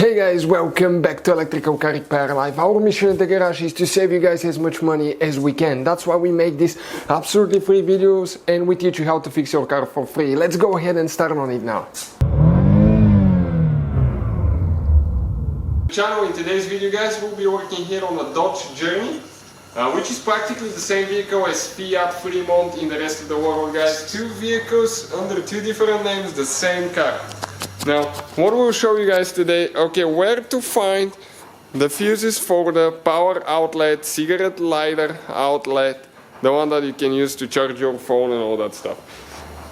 Hey guys, welcome back to Electrical Car Repair Live. Our mission in the garage is to save you guys as much money as we can. That's why we make these absolutely free videos and we teach you how to fix your car for free. Let's go ahead and start on it now. Channel, in today's video guys, we'll be working here on a Dodge Journey, which is practically the same vehicle as Fiat Freemont in the rest of the world, guys. Two vehicles under two different names, the same car. Now, what we'll show you guys today, where to find the fuses for the power outlet, cigarette lighter outlet, the one that you can use to charge your phone and all that stuff.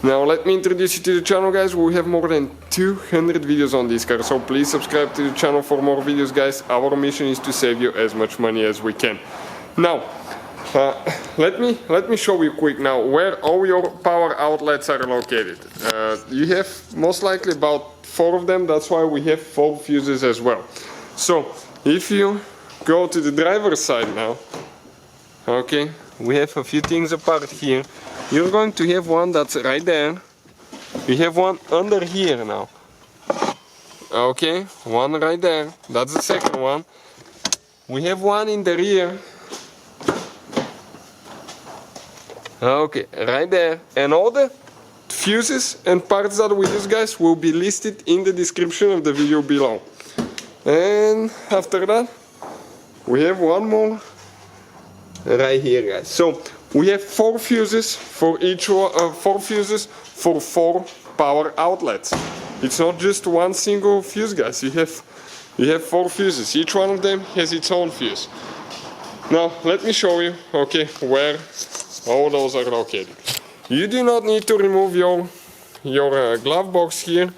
Now, let me introduce you to the channel, guys. We have more than 200 videos on this car, so please subscribe to the channel for more videos, guys. Our mission is to save you as much money as we can. Now, let me show you quick now where all your power outlets are located. You have most likely about 4 of them. That's why we have 4 fuses as well. So if you go to the driver's side now, we have a few things apart here. You're going to have one that's right there. You have one under here now. One right there. That's the second one. We have one in the rear. Right there. And all the fuses and parts that we use, guys, will be listed in the description of the video below. And after that, we have one more right here, guys. So we have 4 fuses for each one, 4 fuses for 4 power outlets. It's not just one single fuse, guys. You have 4 fuses. Each one of them has its own fuse. Now let me show you, where all those are located. You do not need to remove your glove box here,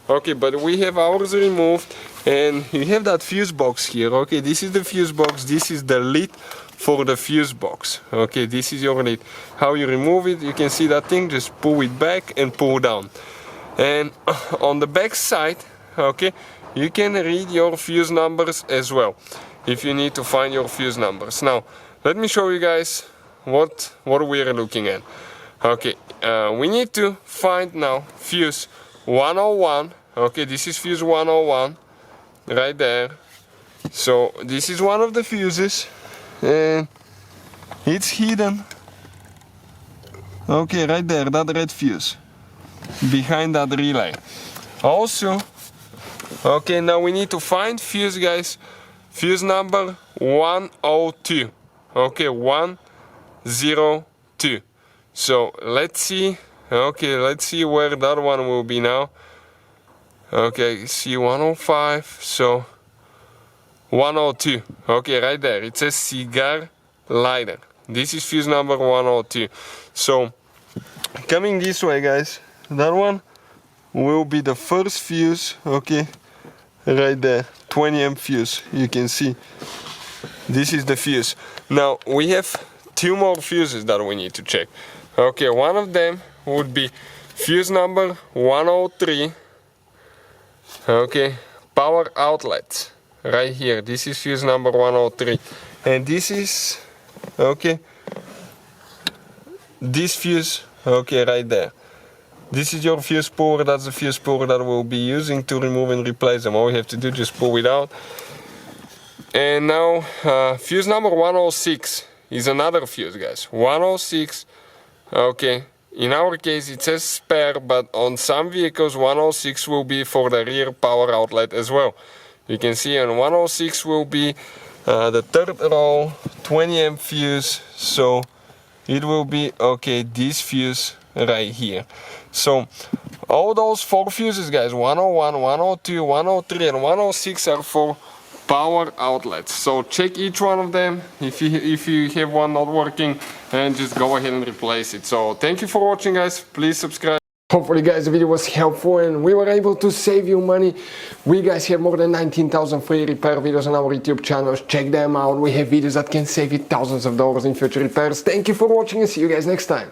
but we have ours removed, and you have that fuse box here. This is the fuse box. This is the lid for the fuse box. This is your lid. How you remove it? You can see that thing. Just pull it back and pull down. And on the back side, you can read your fuse numbers as well if you need to find your fuse numbers. Now, let me show you guys what we are looking at. We need to find now fuse 101. This is fuse 101 right there. So this is one of the fuses and it's hidden right there, that red fuse behind that relay. Also, now we need to find fuse, guys, fuse number 102. 102. So let's see where that one will be now. See 105, so 102. Right there, it says cigar lighter. This is fuse number 102. So coming this way, guys, that one will be the first fuse. Right there, 20 amp fuse. You can see this is the fuse. Now we have 2 more fuses that we need to check. One of them would be fuse number 103. Power outlet right here. This is fuse number 103, and this is this fuse right there. This is your fuse puller. That's the fuse puller that we'll be using to remove and replace them. All we have to do is just pull it out. And now fuse number 106 is another fuse, guys. 106. In our case it says spare, but on some vehicles 106 will be for the rear power outlet as well. You can see on 106 will be the 3rd row 20 amp fuse, so it will be this fuse right here. So all those 4 fuses, guys, 101, 102, 103 and 106 are for power outlets. So check each one of them if you have one not working, and just go ahead and replace it. So thank you for watching, guys. Please subscribe. Hopefully, guys, the video was helpful and we were able to save you money. We guys have more than 19,000 free repair videos on our YouTube channels. Check them out. We have videos that can save you thousands of dollars in future repairs. Thank you for watching and see you guys next time.